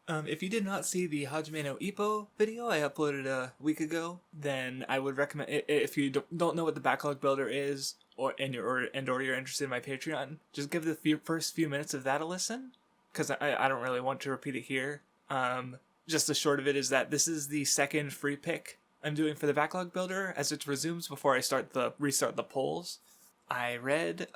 If you did not see the Hajime no Ippo video I uploaded a week ago, then I would recommend, if you don't know what the backlog builder is, or you're interested in my Patreon, just give the first few minutes of that a listen, because I don't really want to repeat it here. Just the short of it is that this is the second free pick I'm doing for the backlog builder as it resumes before I restart the polls. I read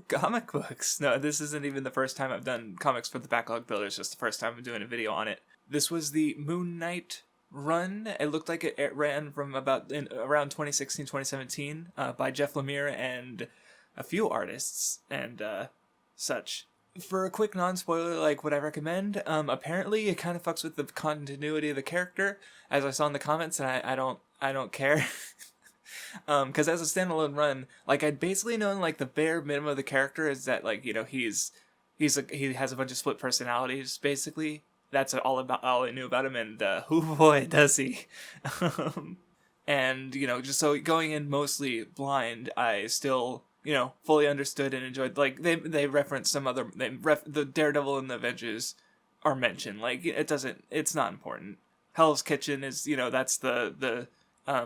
comic books. No, this isn't even the first time I've done comics for the backlog builder. It's just the first time I'm doing a video on it. This was the Moon Knight run. It looked like it ran from around 2016, 2017 by Jeff Lemire and a few artists and such. For a quick non-spoiler, like what I recommend, apparently it kind of fucks with the continuity of the character, as I saw in the comments, and I don't care. Because as a standalone run, like I'd basically known like the bare minimum of the character is that like he has a bunch of split personalities basically. That's all I knew about him, and oh boy does he. And just so going in mostly blind, I still fully understood and enjoyed. Like they reference some other the Daredevil and the Avengers are mentioned. Like it's not important. Hell's Kitchen is that's the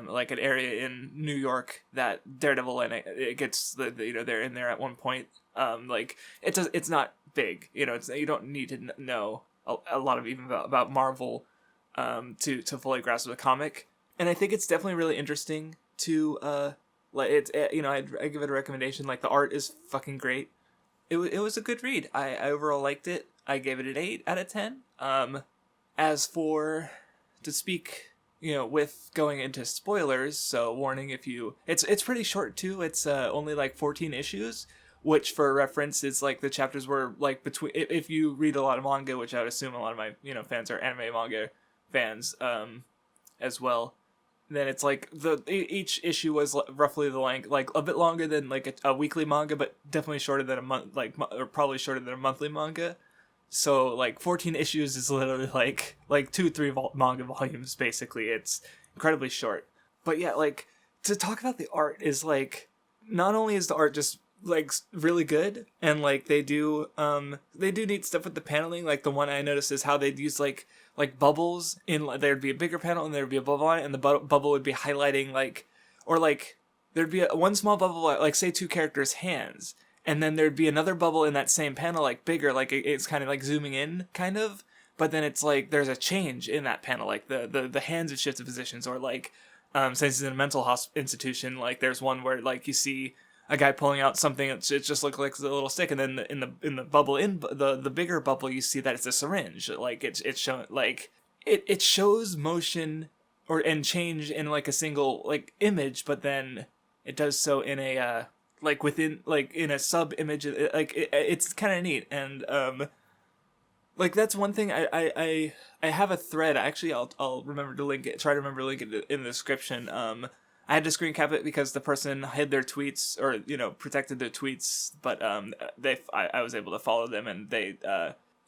like an area in New York that Daredevil and it gets they're in there at one point. Like it's not big. You don't need to know a lot of even about Marvel to fully grasp the comic. And I think it's definitely really interesting to like it's I give it a recommendation. Like the art is fucking great. It was a good read. I overall liked it. I gave it an 8 out of 10. As for to speak with going into spoilers, so warning if it's pretty short too. It's only like 14 issues, which for reference is like the chapters were like between, if you read a lot of manga, which I would assume a lot of my fans are anime manga fans as well, then it's like each issue was roughly the length, like a bit longer than like a weekly manga, but definitely shorter than a month, or probably shorter than a monthly manga. So, like, 14 issues is literally, like 2-3 manga volumes, basically. It's incredibly short. But yeah, like, to talk about the art is, like, not only is the art just, like, really good, and, like, they do neat stuff with the paneling. Like, the one I noticed is how they'd use, like bubbles there'd be a bigger panel, and there'd be a bubble on it, and the bubble would be highlighting, there'd be one small bubble, like, say, two characters' hands, and then there'd be another bubble in that same panel, like bigger, like it's kind of like zooming in, kind of. But then it's like there's a change in that panel, like the hands have shifted positions, or like since it's in a mental institution, like there's one where like you see a guy pulling out something, it just looks like a little stick, and then in the bubble the bigger bubble, you see that it's a syringe. Like it's shown like it shows motion and change in like a single like image, but then it does so in a like within like in a sub image, like it's kind of neat. And like that's one thing I have a thread. Actually, I'll remember to link it, try to remember to link it in the description. I had to screen cap it because the person hid their tweets, or protected their tweets, but I was able to follow them, and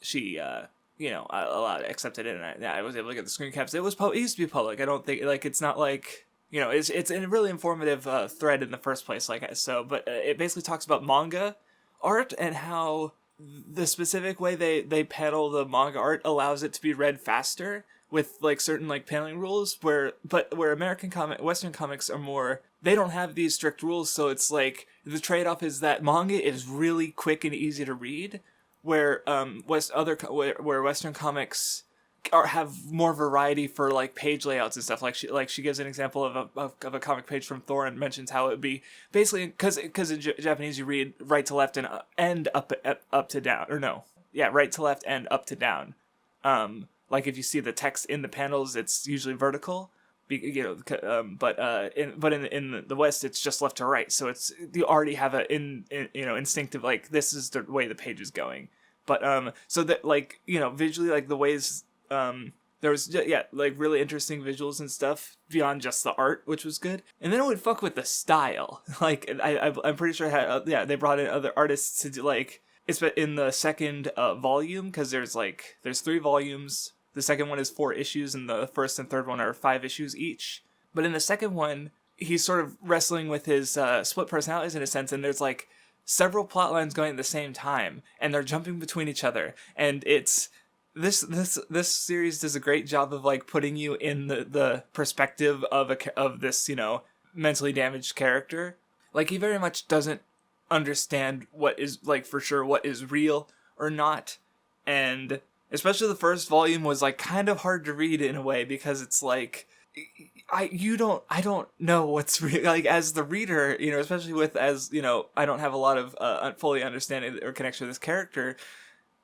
she allowed accepted it, and I was able to get the screen caps. It used to be public. I don't think like it's not like it's a really informative thread in the first place, but it basically talks about manga art and how the specific way they panel the manga art allows it to be read faster with like certain like paneling rules, where Western comics are more, they don't have these strict rules, so it's like the trade-off is that manga is really quick and easy to read, where where Western comics have more variety for like page layouts and stuff. Like she gives an example of a comic page from Thor and mentions how it would be basically because in Japanese you read right to left and up to down, or no, yeah, right to left and up to down. Like if you see the text in the panels, it's usually vertical, but in the West it's just left to right. So you already have instinctive, like this is the way the page is going. But so that like visually, like the ways there was like really interesting visuals and stuff beyond just the art, which was good. And then it would fuck with the style. Like I'm pretty sure they brought in other artists to do, like it's in the second volume, because there's 3 volumes. The second one is 4 issues, and the first and third one are 5 issues each. But in the second one, he's sort of wrestling with his split personalities in a sense, and there's like several plot lines going at the same time, and they're jumping between each other, and it's this series does a great job of like putting you in the perspective of of this, mentally damaged character. Like he very much doesn't understand what is like for sure what is real or not. And especially the first volume was like kind of hard to read in a way because it's like I don't know what's real, like as the reader, especially with as I don't have a lot of fully understanding or connection with this character,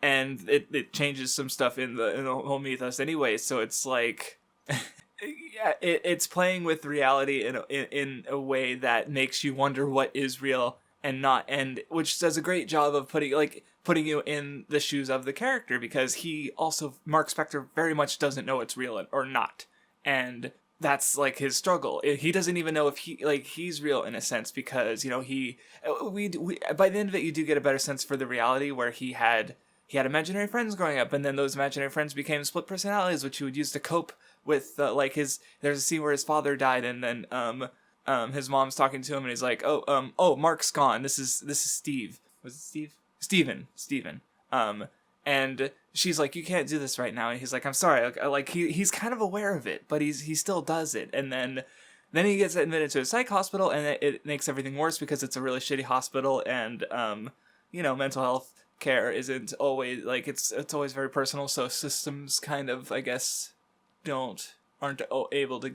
and it changes some stuff in the whole mythos anyway. So it's like, yeah, it's playing with reality in a way that makes you wonder what is real and not, and which does a great job of putting you in the shoes of the character, because he also, Mark Spector, very much doesn't know it's real or not, and that's like his struggle. He doesn't even know if he's real in a sense, because he we by the end of it you do get a better sense for the reality where he had imaginary friends growing up, and then those imaginary friends became split personalities, which he would use to cope with there's a scene where his father died, and then his mom's talking to him, and he's like, oh, Mark's gone. This is Steve. Was it Steve? Steven. And she's like, you can't do this right now, and he's like, I'm sorry. Like he's kind of aware of it, but he still does it, and then he gets admitted to a psych hospital, and it makes everything worse because it's a really shitty hospital, and mental health care isn't always like it's always very personal, so systems kind of, I guess, aren't able to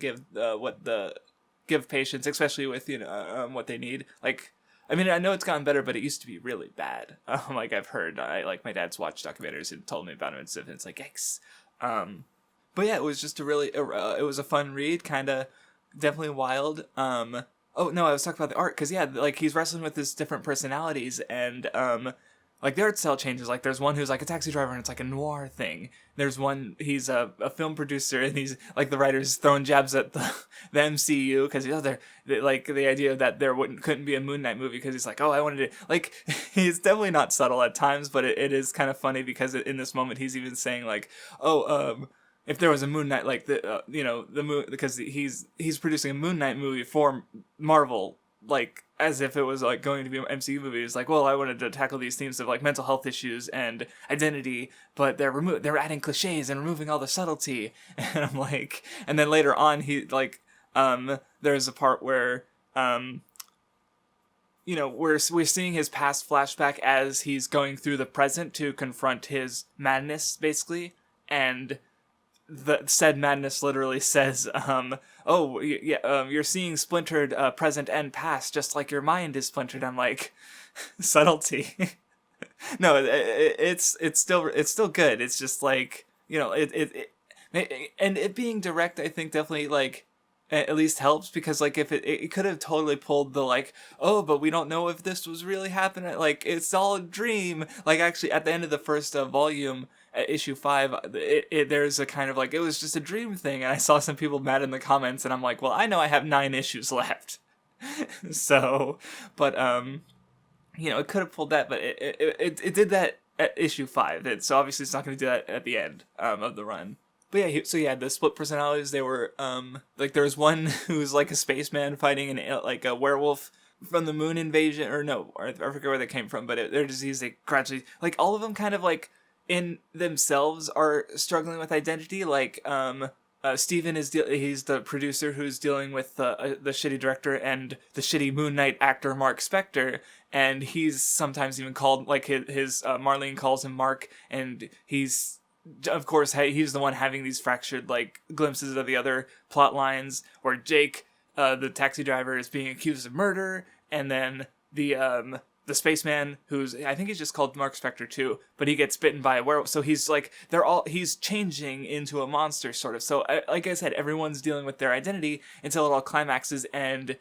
give patients, especially with what they need. Like, I mean, I know it's gotten better, but it used to be really bad. Like I've heard, my dad's watched documentaries and told me about it, and it's like, yikes. But yeah, it was just it was a fun read, kind of definitely wild. Oh no, I was talking about the art, because yeah, like he's wrestling with his different personalities, and like the art style changes. Like there's one who's like a taxi driver, and it's like a noir thing. There's one, he's a film producer, and he's like, the writer's throwing jabs at the MCU, because they're like the idea that there couldn't be a Moon Knight movie, because he's like, oh, I wanted to, like, he's definitely not subtle at times, but it is kind of funny, because in this moment he's even saying like, oh, if there was a Moon Knight, like the moon, because he's producing a Moon Knight movie for Marvel, like as if it was like going to be an MCU movie. It's like, well, I wanted to tackle these themes of like mental health issues and identity, but they're adding cliches and removing all the subtlety. And I'm like, and then later on he like there's a part where we're seeing his past flashback as he's going through the present to confront his madness, basically, and the said madness literally says, you're seeing splintered present and past, just like your mind is splintered. I'm like, subtlety. No, it's still good. It's just like, and it being direct, I think definitely like at least helps, because like if it could have totally pulled the like, oh, but we don't know if this was really happening, like it's all a dream. Like actually at the end of the first volume, issue 5, there's a kind of like, it was just a dream thing, and I saw some people mad in the comments, and I'm like, well, I know I have 9 issues left. So, but it could have pulled that, but it did that at issue 5, so obviously it's not going to do that at the end of the run. But yeah, the split personalities, they were like there was one who's like a spaceman fighting a werewolf from the moon invasion, or no, I forget where they came from, but their disease, they gradually, like all of them kind of like in themselves are struggling with identity. Like Steven he's the producer who's dealing with the shitty director and the shitty Moon Knight actor Mark Spector, and he's sometimes even called, like his Marlene calls him Mark, and he's, of course, he's the one having these fractured like glimpses of the other plot lines, where Jake, the taxi driver, is being accused of murder, and then the spaceman, who's, I think he's just called Mark Spector too, but he gets bitten by a werewolf, so he's like, he's changing into a monster, sort of. So like I said, everyone's dealing with their identity until it all climaxes, and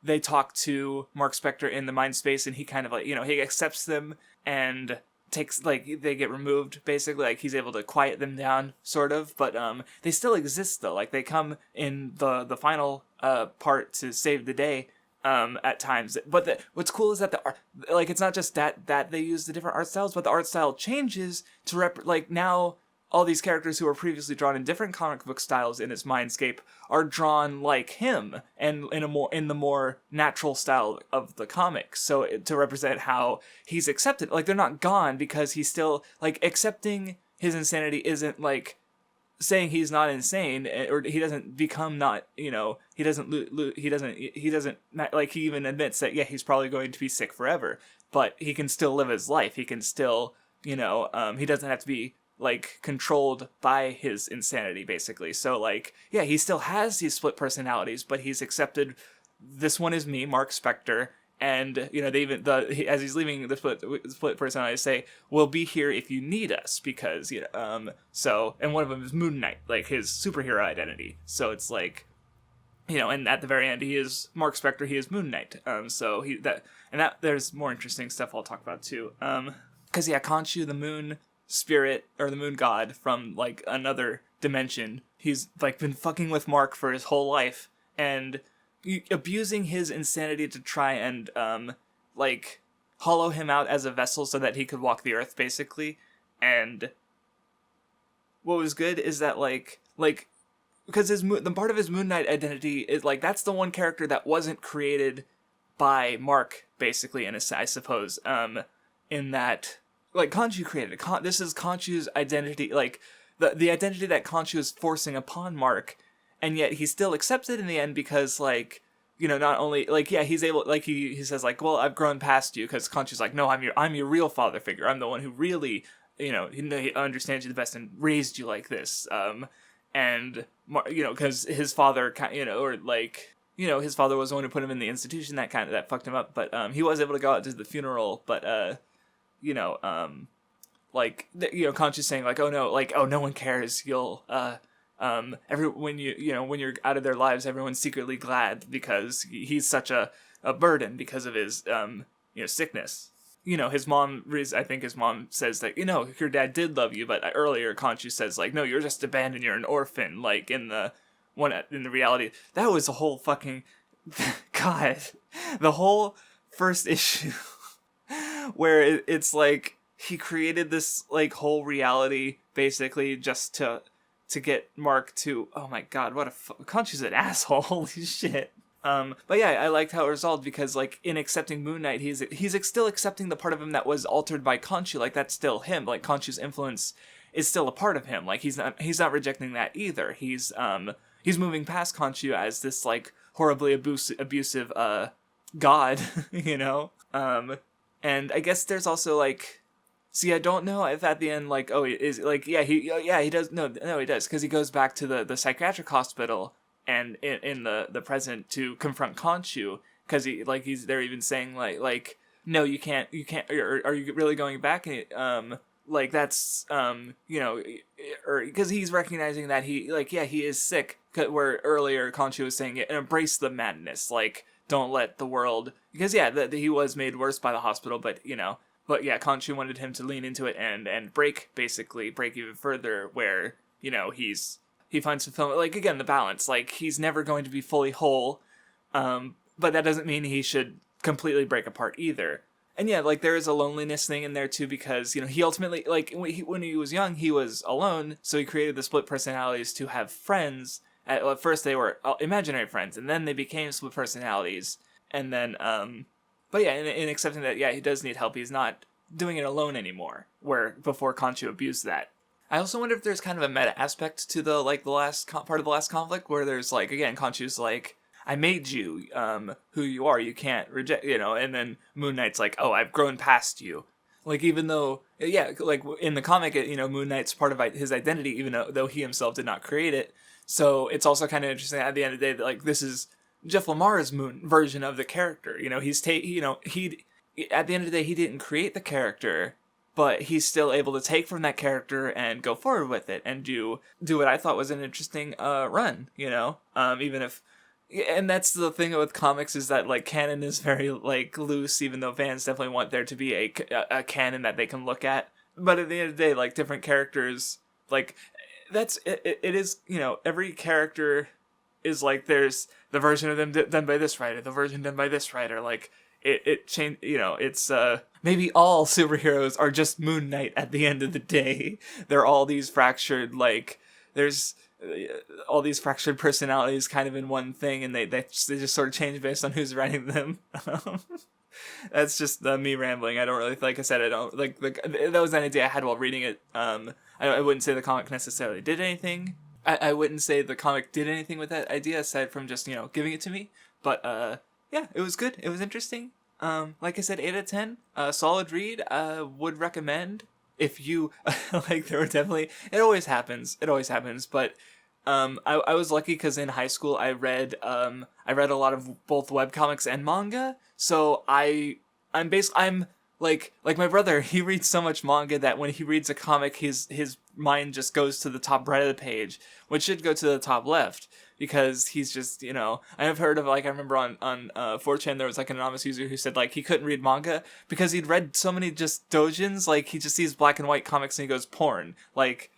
they talk to Mark Spector in the mind space, and he kind of like, he accepts them and takes, like, they get removed, basically, like he's able to quiet them down, sort of, but they still exist though, like they come in the final part to save the day at times. But what's cool is that the art, like, it's not just that they use the different art styles, but the art style changes to like now all these characters who were previously drawn in different comic book styles in its mindscape are drawn like him, and in the more natural style of the comics. So to represent how he's accepted, like they're not gone, because he's still like accepting his insanity isn't like saying he's not insane, or he doesn't become not, he doesn't he doesn't like, he even admits that, yeah, he's probably going to be sick forever, but he can still live his life. He can still, he doesn't have to be like controlled by his insanity, basically. So like, yeah, he still has these split personalities, but he's accepted, this one is me, Mark Spector. And they even as he's leaving the split personality, say, "We'll be here if you need us," because so, and one of them is Moon Knight, like his superhero identity. So it's like, and at the very end he is Mark Spector, he is Moon Knight. So that there's more interesting stuff I'll talk about too. Because yeah, Khonshu, the moon spirit or the moon god from like another dimension, he's like been fucking with Mark for his whole life and abusing his insanity to try and like hollow him out as a vessel so that he could walk the earth, basically. And what was good is that like because the part of his Moon Knight identity is like, that's the one character that wasn't created by Mark, basically, I suppose, in that like Khonshu created it. This is Khonshu's identity, like the identity that Khonshu is forcing upon Mark. And yet he still accepts it in the end because, like, not only, like, yeah, he's able, like, he says, like, well, I've grown past you, because Khonshu's like, no, I'm your real father figure. I'm the one who really, he understands you the best and raised you like this. And, because his father, or, like, his father was the one who put him in the institution, that fucked him up. But he was able to go out to the funeral, but, like, Khonshu's saying, like, oh, no one cares, you'll, when you're out of their lives, everyone's secretly glad because he's such a burden because of his sickness. His mom, I think his mom says that, your dad did love you, but earlier Khonshu says, like, no, you're just abandoned, you're an orphan, like in the reality. That was a whole fucking God, the whole first issue where it's like he created this like whole reality basically just to get Mark to, oh my god, what Khonshu's an asshole, holy shit. But yeah, I liked how it resolved because, like, in accepting Moon Knight, he's still accepting the part of him that was altered by Khonshu, like, that's still him, like, Khonshu's influence is still a part of him, like, he's not rejecting that either, he's moving past Khonshu as this, like, horribly abusive, god, and I guess there's also, like, see, I don't know if at the end, like, oh, is like, yeah, he does. No, he does, because he goes back to the psychiatric hospital and in the present to confront Khonshu, because they're even saying like, no, you can't, or are you really going back? And like that's or because he's recognizing that he is sick. Where earlier Khonshu was saying it, embrace the madness, like don't let the world, because that he was made worse by the hospital, but But yeah, Khonshu wanted him to lean into it and break even further, where, he finds fulfillment, like, again, the balance, like, he's never going to be fully whole, but that doesn't mean he should completely break apart either. And yeah, like, there is a loneliness thing in there too, because, he ultimately, like, when he was young, he was alone, so he created the split personalities to have friends. At first they were imaginary friends, and then they became split personalities, and then, but yeah, in accepting that, yeah, he does need help, he's not doing it alone anymore, where before Khonshu abused that. I also wonder if there's kind of a meta aspect to the last part of the last conflict, where there's, like, again, Khonshu's like, I made you, who you are, you can't reject, and then Moon Knight's like, oh, I've grown past you. Like, even though, yeah, like, in the comic, Moon Knight's part of his identity, even though he himself did not create it, so it's also kind of interesting at the end of the day that, like, this is Jeff Lemire's version of the character. He's he at the end of the day, he didn't create the character, but he's still able to take from that character and go forward with it and do what I thought was an interesting run. Even if, and that's the thing with comics, is that, like, canon is very, like, loose, even though fans definitely want there to be a canon that they can look at. But at the end of the day, like, different characters, like, it is, every character is like, there's the version of them done by this writer, the version done by this writer, like, it changed, it's, maybe all superheroes are just Moon Knight at the end of the day. They're all these fractured, like, there's all these fractured personalities kind of in one thing, and they just sort of change based on who's writing them. That's just me rambling. I don't really, like I said, I don't, like that was an idea I had while reading it. I wouldn't say the comic necessarily did anything. I wouldn't say the comic did anything with that idea aside from just, giving it to me. But yeah, it was good. It was interesting. Like I said, 8 out of 10. Solid read. Would recommend if you like. There were definitely, it always happens. But I was lucky because in high school I read a lot of both webcomics and manga. So I'm like my brother. He reads so much manga that when he reads a comic, his mind just goes to the top right of the page, which should go to the top left, because he's just, I've heard of, like, I remember on 4chan there was like an anonymous user who said like he couldn't read manga because he'd read so many just doujins, like he just sees black and white comics and he goes porn, like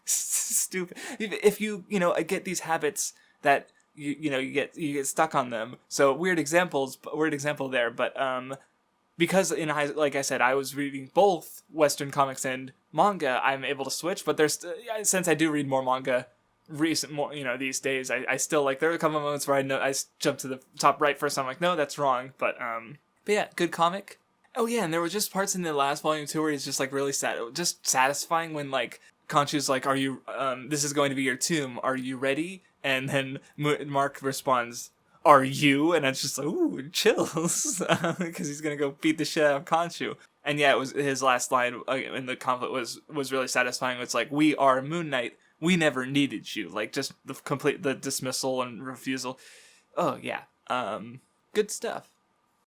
stupid. If you get these habits that you get stuck on them. So weird example there, but because like I said, I was reading both Western comics and manga, I'm able to switch. But since I do read more manga these days, I still, like, there are a couple of moments where I jump to the top right first. I'm like, no, that's wrong. But yeah, good comic. Oh yeah, and there were just parts in the last volume too where he's just like really sad, just satisfying when like Conchu's like, "Are you? This is going to be your tomb. Are you ready?" And then Mark responds, "Are you?" And it's just like, ooh, chills, because he's gonna go beat the shit out of Conchu. And yeah, it was his last line in the conflict was really satisfying. It's like, "We are Moon Knight. We never needed you." Like, just the dismissal and refusal. Oh yeah, good stuff.